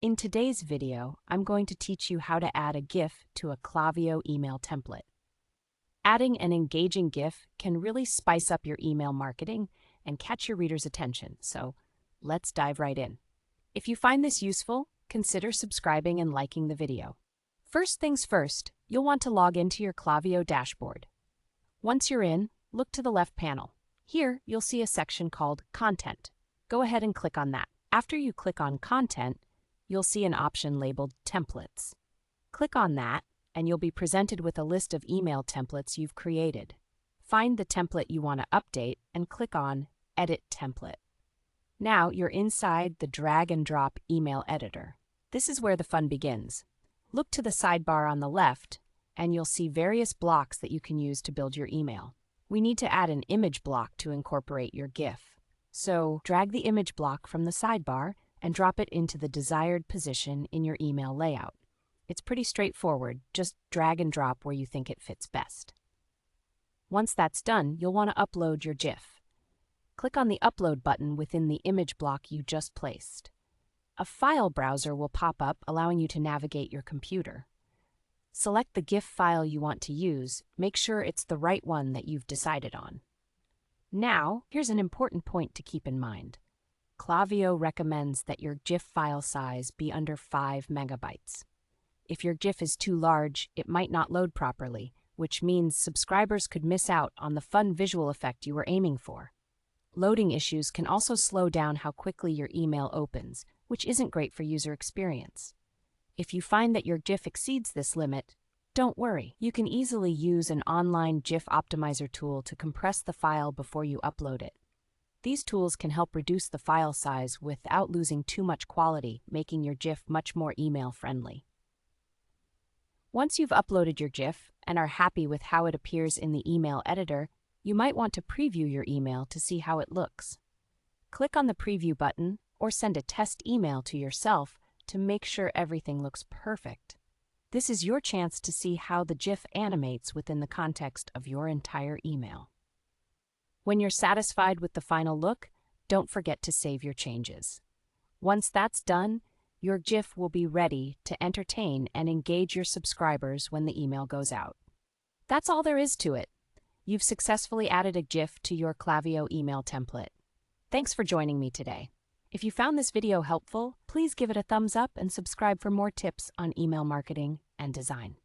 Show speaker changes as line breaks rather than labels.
In today's video, I'm going to teach you how to add a GIF to a Klaviyo email template. Adding an engaging GIF can really spice up your email marketing and catch your readers' attention, so let's dive right in. If you find this useful, consider subscribing and liking the video. First things first, you'll want to log into your Klaviyo dashboard. Once you're in, look to the left panel. Here, you'll see a section called Content. Go ahead and click on that. After you click on Content, you'll see an option labeled Templates. Click on that, and you'll be presented with a list of email templates you've created. Find the template you want to update and click on Edit Template. Now you're inside the drag and drop email editor. This is where the fun begins. Look to the sidebar on the left, and you'll see various blocks that you can use to build your email. We need to add an image block to incorporate your GIF. So drag the image block from the sidebar and drop it into the desired position in your email layout. It's pretty straightforward, just drag and drop where you think it fits best. Once that's done, you'll want to upload your GIF. Click on the Upload button within the image block you just placed. A file browser will pop up, allowing you to navigate your computer. Select the GIF file you want to use. Make sure it's the right one that you've decided on. Now, here's an important point to keep in mind. Klaviyo recommends that your GIF file size be under 5 megabytes. If your GIF is too large, it might not load properly, which means subscribers could miss out on the fun visual effect you were aiming for. Loading issues can also slow down how quickly your email opens, which isn't great for user experience. If you find that your GIF exceeds this limit, don't worry. You can easily use an online GIF optimizer tool to compress the file before you upload it. These tools can help reduce the file size without losing too much quality, making your GIF much more email-friendly. Once you've uploaded your GIF and are happy with how it appears in the email editor, you might want to preview your email to see how it looks. Click on the Preview button or send a test email to yourself to make sure everything looks perfect. This is your chance to see how the GIF animates within the context of your entire email. When you're satisfied with the final look, don't forget to save your changes. Once that's done, your GIF will be ready to entertain and engage your subscribers when the email goes out. That's all there is to it. You've successfully added a GIF to your Klaviyo email template. Thanks for joining me today. If you found this video helpful, please give it a thumbs up and subscribe for more tips on email marketing and design.